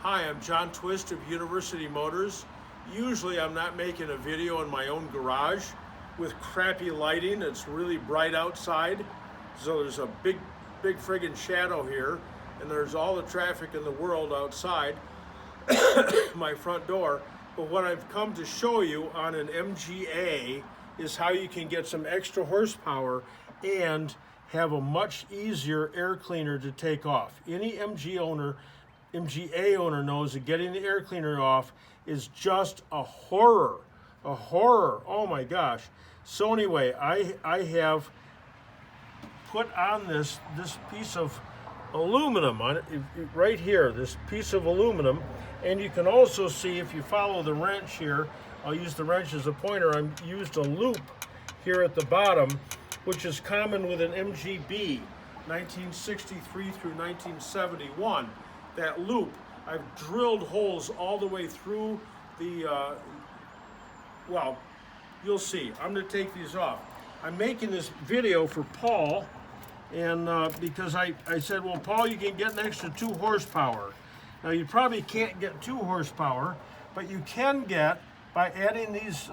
Hi, I'm John Twist of University Motors. Usually I'm not making a video in my own garage with crappy lighting. It's really bright outside, so there's a big friggin' shadow here, and there's all the traffic in the world outside my front door. But what I've come to show you on an MGA is how you can get some extra horsepower and have a much easier air cleaner to take off. Any MGA owner knows that getting the air cleaner off is just a horror, oh my gosh. So anyway, I have put on this piece of aluminum on it, right here, this piece of aluminum, and you can also see, if you follow the wrench here, I'll use the wrench as a pointer, I used a loop here at the bottom, which is common with an MGB, 1963 through 1971. That loop, I've drilled holes all the way through the, well, you'll see. I'm going to take these off. I'm making this video for Paul, and because I said, well, Paul, you can get an extra 2 horsepower. Now, you probably can't get 2 horsepower, but you can get, by adding these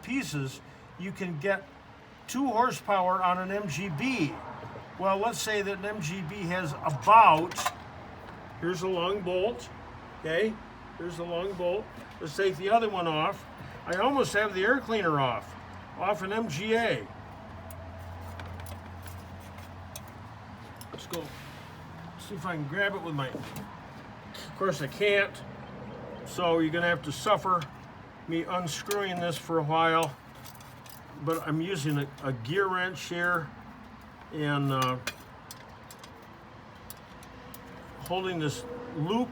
pieces, you can get 2 horsepower on an MGB. Well, let's say that an MGB has about, here's a long bolt, okay? Here's the long bolt. Let's take the other one off. I almost have the air cleaner off an MGA. Let's go see if I can grab it with my, of course I can't. So you're gonna have to suffer me unscrewing this for a while. But I'm using a gear wrench here and holding this loop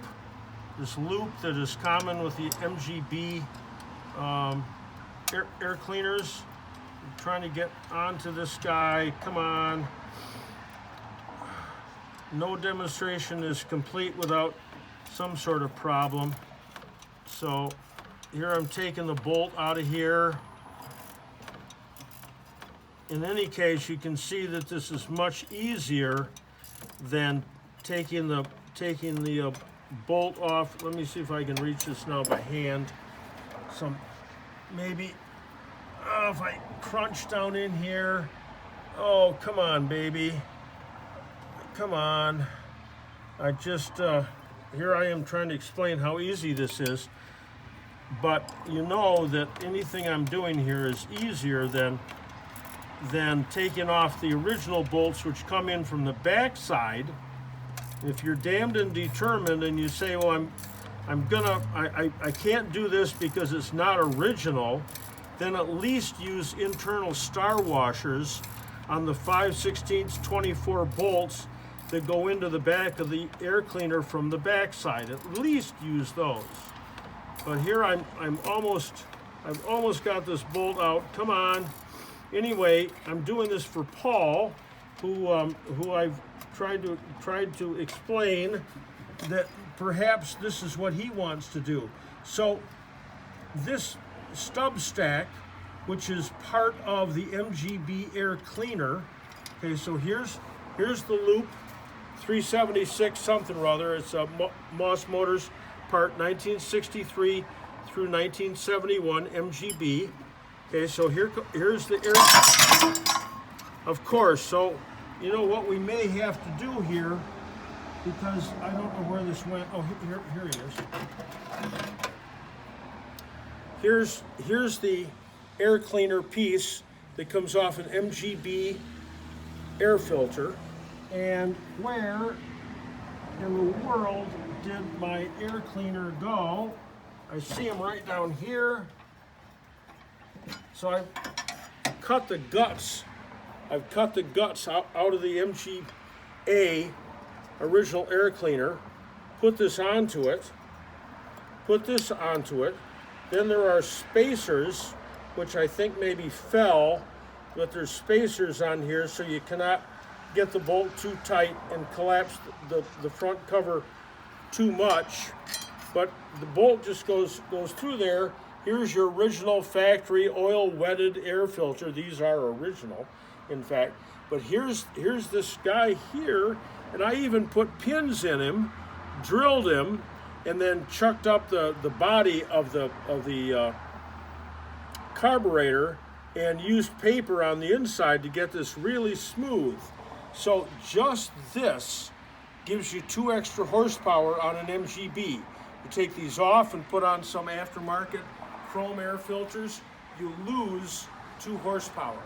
that is common with the MGB air cleaners. I'm trying to get onto this guy. Come on. No demonstration is complete without some sort of problem. So here I'm taking the bolt out of here. In any case, you can see that this is much easier than taking the bolt off. Let me see if I can reach this now by hand. Maybe if I crunch down in here. Oh, come on, baby. Come on. I just, here I am trying to explain how easy this is. But you know that anything I'm doing here is easier than taking off the original bolts, which come in from the back side. If you're damned and determined and you say, well, I can't do this because it's not original, then at least use internal star washers on the 5/16 24 bolts that go into the back of the air cleaner from the back side. At least use those. But here I've almost got this bolt out. Come on. Anyway, I'm doing this for Paul, who I've tried to explain that perhaps this is what he wants to do. So this stub stack, which is part of the MGB air cleaner, okay, so here's the loop, 376 something or other. It's a Moss Motors part 1963 through 1971 MGB. Okay, so here's the air, of course. So, you know what we may have to do here, because I don't know where this went. Oh, here he is. Here's the air cleaner piece that comes off an MGB air filter. And where in the world did my air cleaner go? I see him right down here. So I've cut the guts. I've cut the guts out of the MGA original air cleaner. Put this onto it. Then there are spacers, which I think maybe fell, but there's spacers on here so you cannot get the bolt too tight and collapse the front cover too much. But the bolt just goes through there. Here's your original factory oil wetted air filter. These are original, in fact. But here's this guy here, and I even put pins in him, drilled him, and then chucked up the body of the carburetor and used paper on the inside to get this really smooth. So just this gives you 2 extra horsepower on an MGB. You take these off and put on some aftermarket chrome air filters, you lose 2 horsepower.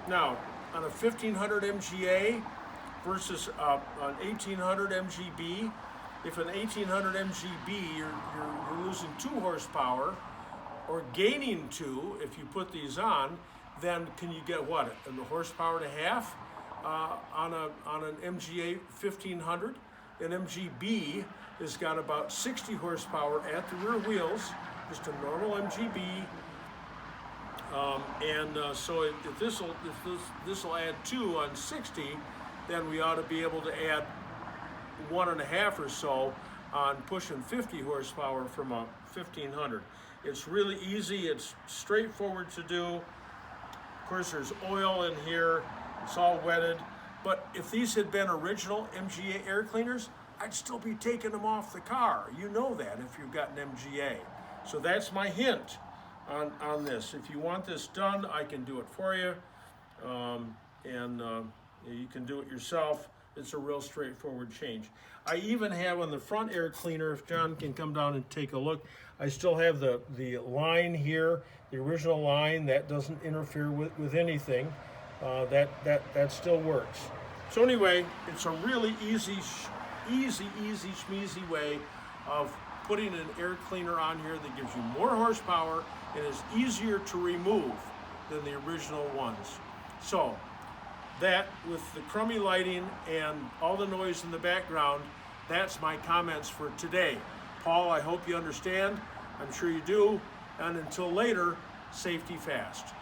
Now, on a 1500 MGA versus an 1800 MGB, if an 1800 MGB you're losing 2 horsepower or gaining 2 if you put these on, then can you get what? The horsepower to half on an MGA 1500? An MGB has got about 60 horsepower at the rear wheels, just a normal MGB. So if this will add 2 on 60, then we ought to be able to add 1.5 or so on pushing 50 horsepower from a 1500. It's really easy. It's straightforward to do. Of course, there's oil in here. It's all wetted. But if these had been original MGA air cleaners, I'd still be taking them off the car. You know that if you've got an MGA. So that's my hint on this. If you want this done, I can do it for you. You can do it yourself. It's a real straightforward change. I even have on the front air cleaner, if John can come down and take a look, I still have the line here, the original line. That doesn't interfere with anything. That still works. So anyway, it's a really easy schmeezy way of putting an air cleaner on here that gives you more horsepower and is easier to remove than the original ones. So that, with the crummy lighting and all the noise in the background, that's my comments for today. Paul, I hope you understand. I'm sure you do. And until later, safety fast.